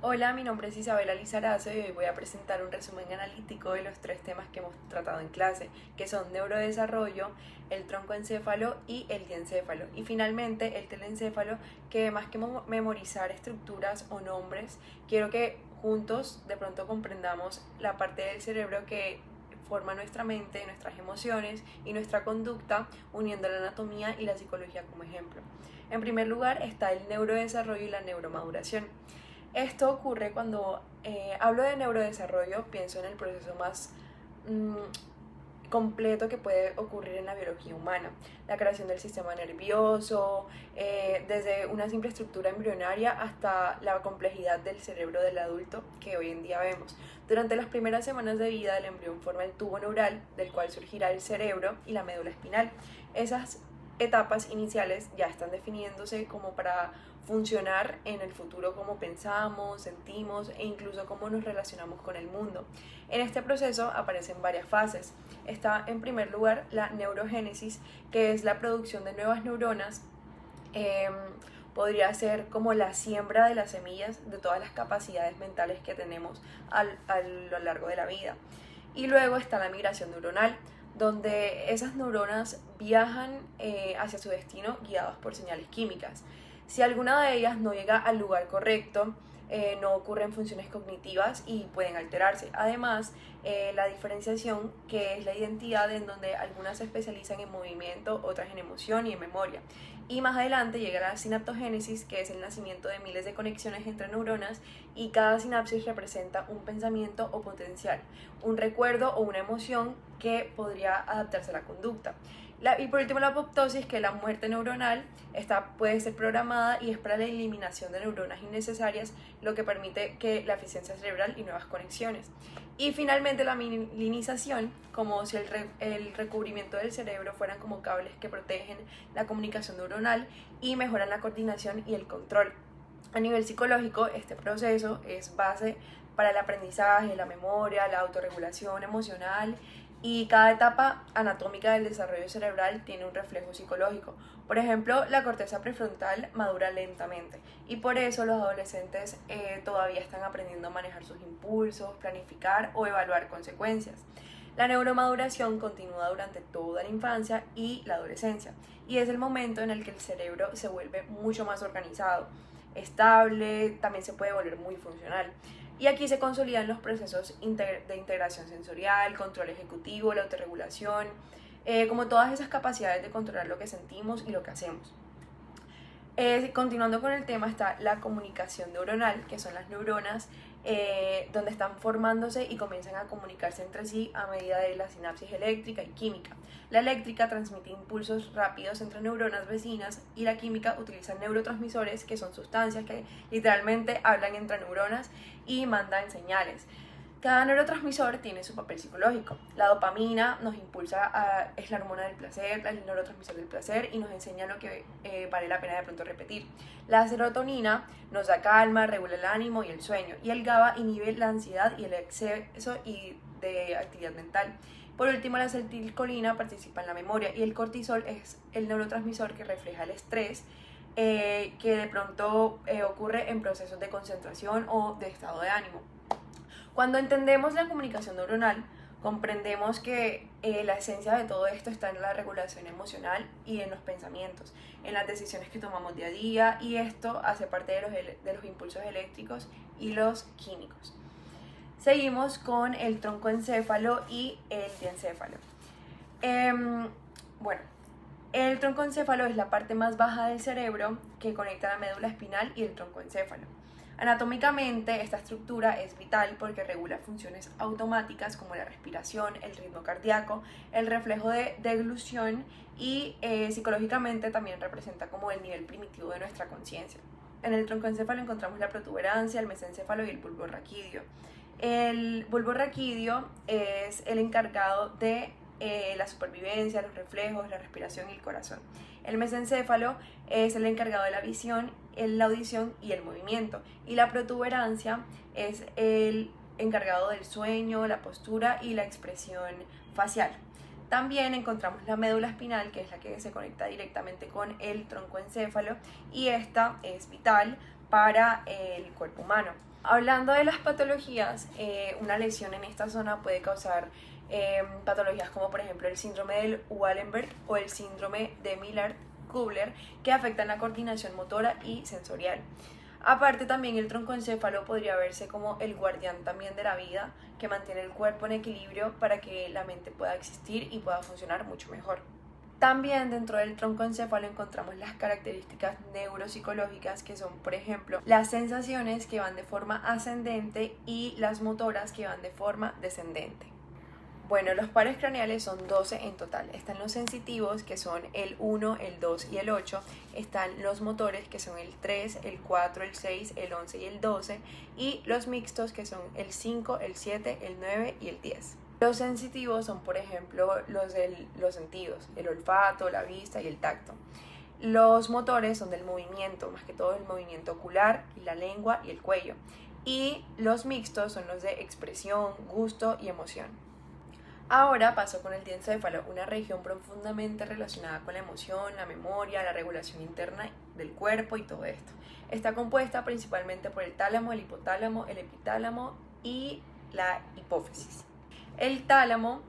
Hola, mi nombre es Isabela Lizarazo y hoy voy a presentar un resumen analítico de los tres temas que hemos tratado en clase, que son neurodesarrollo, el troncoencéfalo y el diencéfalo. Y finalmente el telencéfalo, que más que memorizar estructuras o nombres, quiero que juntos de pronto comprendamos la parte del cerebro que forma nuestra mente, nuestras emociones y nuestra conducta, uniendo la anatomía y la psicología como ejemplo. En primer lugar está el neurodesarrollo y la neuromaduración. Esto ocurre cuando hablo de neurodesarrollo, pienso en el proceso más completo que puede ocurrir en la biología humana. La creación del sistema nervioso, desde una simple estructura embrionaria hasta la complejidad del cerebro del adulto que hoy en día vemos. Durante las primeras semanas de vida, el embrión forma el tubo neural, del cual surgirá el cerebro y la médula espinal. Esas etapas iniciales ya están definiéndose como para funcionar en el futuro, como pensamos, sentimos e incluso cómo nos relacionamos con el mundo. En este proceso aparecen varias fases. Está en primer lugar la neurogénesis, que es la producción de nuevas neuronas. Podría ser como la siembra de las semillas de todas las capacidades mentales que tenemos a lo largo de la vida. Y luego está la migración neuronal, donde esas neuronas viajan hacia su destino guiadas por señales químicas. Si alguna de ellas no llega al lugar correcto, no ocurren funciones cognitivas y pueden alterarse. Además, la diferenciación, que es la identidad, en donde algunas se especializan en movimiento, otras en emoción y en memoria. Y más adelante llega la sinaptogénesis, que es el nacimiento de miles de conexiones entre neuronas, y cada sinapsis representa un pensamiento o potencial, un recuerdo o una emoción que podría adaptarse a la conducta. Y por último la apoptosis, que es la muerte neuronal. Esta puede ser programada y es para la eliminación de neuronas innecesarias, lo que permite que la eficiencia cerebral y nuevas conexiones. Y finalmente la mielinización, como si el recubrimiento del cerebro fueran como cables que protegen la comunicación neuronal y mejoran la coordinación y el control. A nivel psicológico, este proceso es base para el aprendizaje, la memoria, la autorregulación emocional, y cada etapa anatómica del desarrollo cerebral tiene un reflejo psicológico. Por ejemplo, la corteza prefrontal madura lentamente y por eso los adolescentes todavía están aprendiendo a manejar sus impulsos, planificar o evaluar consecuencias. La neuromaduración continúa durante toda la infancia y la adolescencia, y es el momento en el que el cerebro se vuelve mucho más organizado, estable, también se puede volver muy funcional. Y aquí se consolidan los procesos de integración sensorial, control ejecutivo, la autorregulación, como todas esas capacidades de controlar lo que sentimos y lo que hacemos. Continuando con el tema está la comunicación neuronal, que son las neuronas donde están formándose y comienzan a comunicarse entre sí a medida de la sinapsis eléctrica y química. La eléctrica transmite impulsos rápidos entre neuronas vecinas y la química utiliza neurotransmisores, que son sustancias que literalmente hablan entre neuronas y mandan señales. Cada neurotransmisor tiene su papel psicológico. La dopamina nos impulsa, es la hormona del placer, el neurotransmisor del placer, y nos enseña lo que vale la pena de pronto repetir. La serotonina nos da calma, regula el ánimo y el sueño. Y el GABA inhibe la ansiedad y el exceso de actividad mental. Por último, la acetilcolina participa en la memoria y el cortisol es el neurotransmisor que refleja el estrés, que de pronto ocurre en procesos de concentración o de estado de ánimo. Cuando entendemos la comunicación neuronal, comprendemos que la esencia de todo esto está en la regulación emocional y en los pensamientos, en las decisiones que tomamos día a día, y esto hace parte de los impulsos eléctricos y los químicos. Seguimos con el troncoencéfalo y el diencéfalo. Bueno, el troncoencéfalo es la parte más baja del cerebro que conecta la médula espinal y el troncoencéfalo. Anatómicamente, esta estructura es vital porque regula funciones automáticas como la respiración, el ritmo cardíaco, el reflejo de deglución, y psicológicamente también representa como el nivel primitivo de nuestra conciencia. En el troncoencéfalo encontramos la protuberancia, el mesencéfalo y el bulbo raquídeo. El bulbo raquídeo es el encargado de la supervivencia, los reflejos, la respiración y el corazón. El mesencéfalo es el encargado de la visión, la audición y el movimiento. Y la protuberancia es el encargado del sueño, la postura y la expresión facial. También encontramos la médula espinal, que es la que se conecta directamente con el troncoencéfalo, y esta es vital para el cuerpo humano. Hablando de las patologías, una lesión en esta zona puede causar patologías como por ejemplo el síndrome del Wallenberg o el síndrome de Miller-Kubler, que afectan la coordinación motora y sensorial. Aparte, también el troncoencéfalo podría verse como el guardián también de la vida, que mantiene el cuerpo en equilibrio para que la mente pueda existir y pueda funcionar mucho mejor. También dentro del troncoencéfalo encontramos las características neuropsicológicas, que son, por ejemplo, las sensaciones que van de forma ascendente y las motoras que van de forma descendente. Bueno, los pares craneales son 12 en total. Están los sensitivos, que son el 1, el 2 y el 8. Están los motores, que son el 3, el 4, el 6, el 11 y el 12. Y los mixtos, que son el 5, el 7, el 9 y el 10. Los sensitivos son, por ejemplo, los sentidos, el olfato, la vista y el tacto. Los motores son del movimiento, más que todo el movimiento ocular, la lengua y el cuello. Y los mixtos son los de expresión, gusto y emoción. Ahora paso con el diencéfalo, una región profundamente relacionada con la emoción, la memoria, la regulación interna del cuerpo y todo esto. Está compuesta principalmente por el tálamo, el hipotálamo, el epitálamo y la hipófisis. El tálamo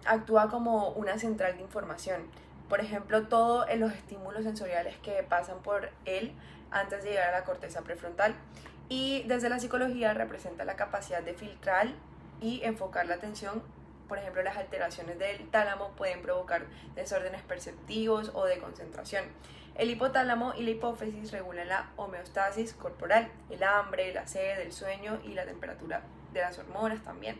actúa como una central de información. Por ejemplo, todos los estímulos sensoriales que pasan por él antes de llegar a la corteza prefrontal. Y desde la psicología representa la capacidad de filtrar y enfocar la atención. Por ejemplo, las alteraciones del tálamo pueden provocar desórdenes perceptivos o de concentración. El hipotálamo y la hipófisis regulan la homeostasis corporal, el hambre, la sed, el sueño y la temperatura de las hormonas también.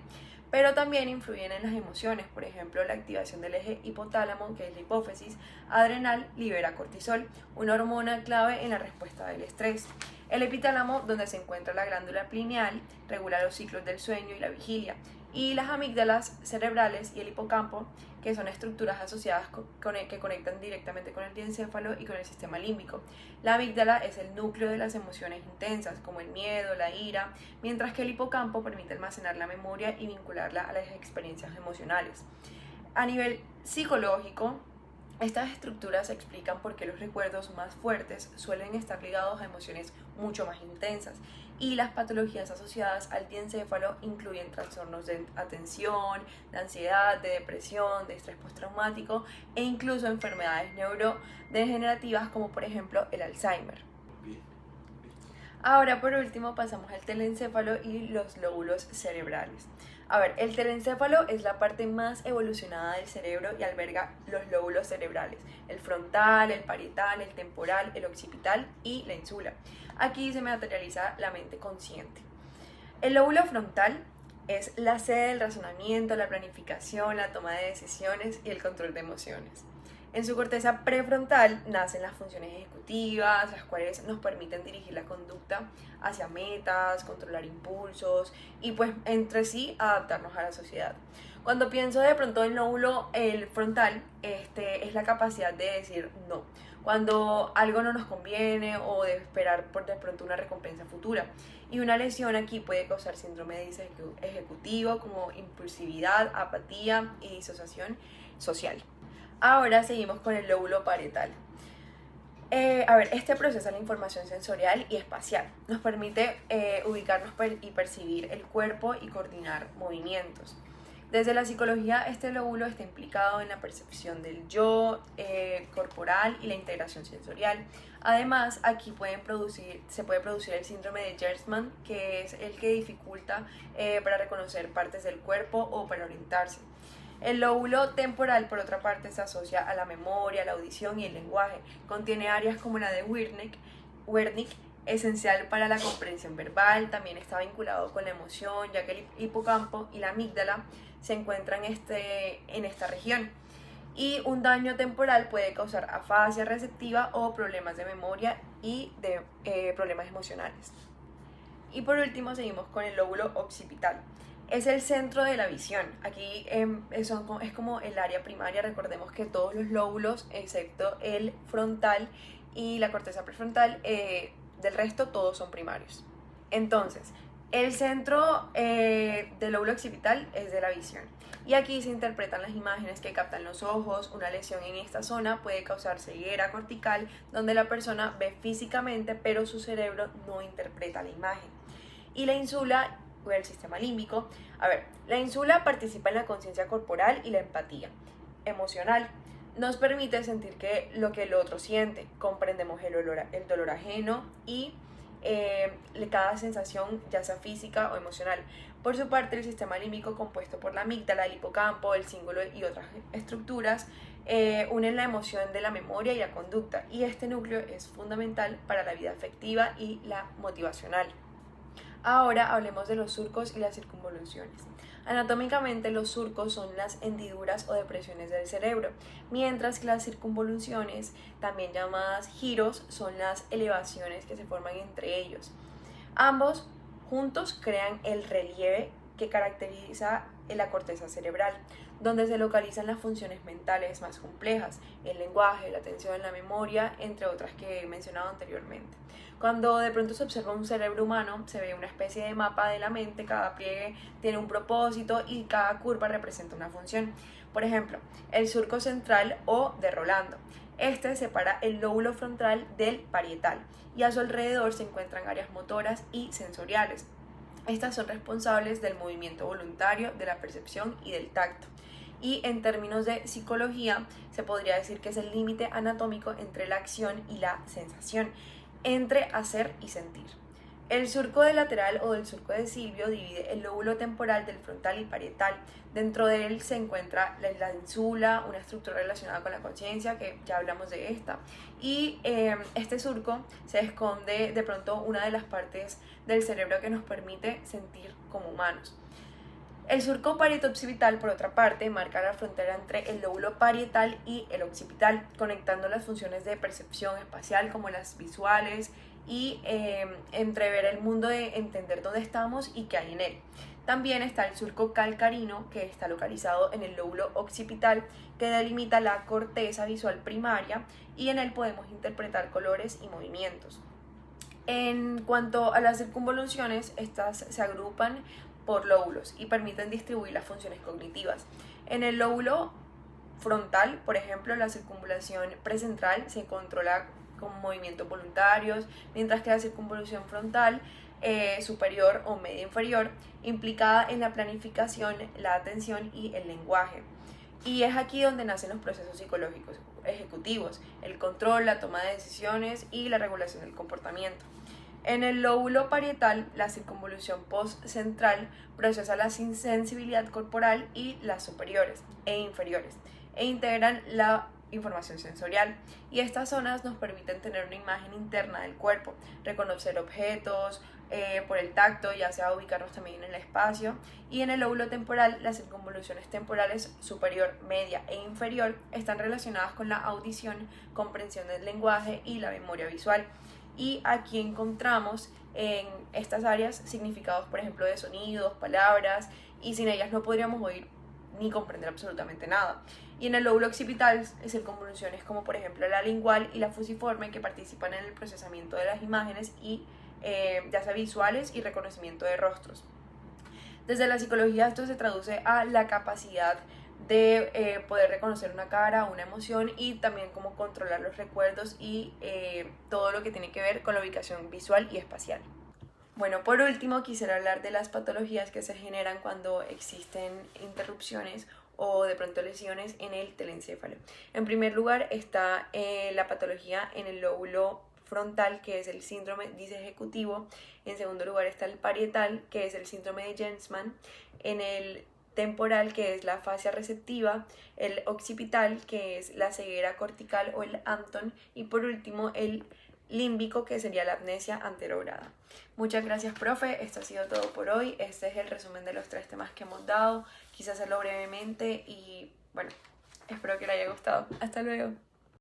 Pero también influyen en las emociones. Por ejemplo, la activación del eje hipotálamo, que es la hipófisis adrenal, libera cortisol, una hormona clave en la respuesta del estrés. El epitálamo, donde se encuentra la glándula pineal, regula los ciclos del sueño y la vigilia. Y las amígdalas cerebrales y el hipocampo, que son estructuras asociadas que conectan directamente con el diencéfalo y con el sistema límbico. La amígdala es el núcleo de las emociones intensas, como el miedo, la ira, mientras que el hipocampo permite almacenar la memoria y vincularla a las experiencias emocionales. A nivel psicológico, estas estructuras explican por qué los recuerdos más fuertes suelen estar ligados a emociones mucho más intensas, y las patologías asociadas al diencéfalo incluyen trastornos de atención, de ansiedad, de depresión, de estrés postraumático e incluso enfermedades neurodegenerativas como por ejemplo el Alzheimer. Ahora, por último, pasamos al telencéfalo y los lóbulos cerebrales. A ver, el telencéfalo es la parte más evolucionada del cerebro y alberga los lóbulos cerebrales: el frontal, el parietal, el temporal, el occipital y la ínsula. Aquí se materializa la mente consciente. El lóbulo frontal es la sede del razonamiento, la planificación, la toma de decisiones y el control de emociones. En su corteza prefrontal nacen las funciones ejecutivas, las cuales nos permiten dirigir la conducta hacia metas, controlar impulsos y pues entre sí adaptarnos a la sociedad. Cuando pienso de pronto en lóbulo frontal, es la capacidad de decir no cuando algo no nos conviene o de esperar por de pronto una recompensa futura. Y una lesión aquí puede causar síndrome de ejecutivo como impulsividad, apatía y disociación social. Ahora seguimos con el lóbulo parietal. Este procesa la información sensorial y espacial. Nos permite ubicarnos y percibir el cuerpo y coordinar movimientos. Desde la psicología, este lóbulo está implicado en la percepción del yo corporal y la integración sensorial. Además, aquí se puede producir el síndrome de Gerstmann, que es el que dificulta para reconocer partes del cuerpo o para orientarse. El lóbulo temporal, por otra parte, se asocia a la memoria, la audición y el lenguaje. Contiene áreas como la de Wernicke, esencial para la comprensión verbal. También está vinculado con la emoción, ya que el hipocampo y la amígdala se encuentran en esta región. Y un daño temporal puede causar afasia receptiva o problemas de memoria y de problemas emocionales. Y por último seguimos con el lóbulo occipital. Es el centro de la visión. Aquí es como el área primaria. Recordemos que todos los lóbulos, excepto el frontal y la corteza prefrontal, del resto todos son primarios. Entonces, El centro del lóbulo occipital es de la visión. Y aquí se interpretan las imágenes que captan los ojos. Una lesión en esta zona puede causar ceguera cortical, donde la persona ve físicamente, pero su cerebro no interpreta la imagen. Y la ínsula o el sistema límbico. A ver, la ínsula participa en la conciencia corporal y la empatía emocional. Nos permite sentir lo que el otro siente. Comprendemos el dolor ajeno y cada sensación, ya sea física o emocional. Por su parte, el sistema límbico, compuesto por la amígdala, el hipocampo, el cíngulo y otras estructuras, unen la emoción de la memoria y la conducta, y este núcleo es fundamental para la vida afectiva y la motivacional. Ahora hablemos de los surcos y las circunvoluciones. Anatómicamente, los surcos son las hendiduras o depresiones del cerebro, mientras que las circunvoluciones, también llamadas giros, son las elevaciones que se forman entre ellos. Ambos juntos crean el relieve que caracteriza la corteza cerebral, donde se localizan las funciones mentales más complejas, el lenguaje, la atención, la memoria, entre otras que he mencionado anteriormente. Cuando de pronto se observa un cerebro humano, se ve una especie de mapa de la mente, cada pliegue tiene un propósito y cada curva representa una función. Por ejemplo, el surco central o de Rolando. Este separa el lóbulo frontal del parietal y a su alrededor se encuentran áreas motoras y sensoriales. Estas son responsables del movimiento voluntario, de la percepción y del tacto. Y en términos de psicología, se podría decir que es el límite anatómico entre la acción y la sensación, entre hacer y sentir. El surco de lateral o del surco de Silvio divide el lóbulo temporal del frontal y parietal. Dentro de él se encuentra la ínsula, una estructura relacionada con la conciencia, que ya hablamos de esta. Y este surco se esconde de pronto una de las partes del cerebro que nos permite sentir como humanos. El surco parieto-occipital, por otra parte, marca la frontera entre el lóbulo parietal y el occipital, conectando las funciones de percepción espacial como las visuales y entrever el mundo, de entender dónde estamos y qué hay en él. También está el surco calcarino, que está localizado en el lóbulo occipital, que delimita la corteza visual primaria, y en él podemos interpretar colores y movimientos. En cuanto a las circunvoluciones, estas se agrupan por lóbulos y permiten distribuir las funciones cognitivas. En el lóbulo frontal, por ejemplo, la circunvalación precentral se controla con movimientos voluntarios, mientras que la circunvolución frontal superior o media inferior, implicada en la planificación, la atención y el lenguaje. Y es aquí donde nacen los procesos psicológicos ejecutivos, el control, la toma de decisiones y la regulación del comportamiento. En el lóbulo parietal, la circunvolución postcentral procesa la sensibilidad corporal y las superiores e inferiores, e integran la información sensorial, y estas zonas nos permiten tener una imagen interna del cuerpo, reconocer objetos por el tacto, ya sea ubicarnos también en el espacio. Y en el lóbulo temporal, las circunvoluciones temporales superior, media e inferior están relacionadas con la audición, comprensión del lenguaje y la memoria visual. Y aquí encontramos en estas áreas significados, por ejemplo, de sonidos, palabras, y sin ellas no podríamos oír ni comprender absolutamente nada. Y en el lóbulo occipital, circunvoluciones como por ejemplo la lingual y la fusiforme, que participan en el procesamiento de las imágenes y ya sea visuales y reconocimiento de rostros. Desde la psicología esto se traduce a la capacidad de poder reconocer una cara, una emoción, y también cómo controlar los recuerdos y todo lo que tiene que ver con la ubicación visual y espacial. Bueno, por último quisiera hablar de las patologías que se generan cuando existen interrupciones o de pronto lesiones en el telencéfalo. En primer lugar está la patología en el lóbulo frontal, que es el síndrome disejecutivo. En segundo lugar está el parietal, que es el síndrome de Jensmann. En el temporal, que es la afasia receptiva, el occipital, que es la ceguera cortical o el Anton, y por último el límbico, que sería la amnesia anterograda. Muchas gracias, profe. Esto ha sido todo por hoy. Este es el resumen de los 3 temas que hemos dado. Quise hacerlo brevemente y bueno, espero que le haya gustado. Hasta luego.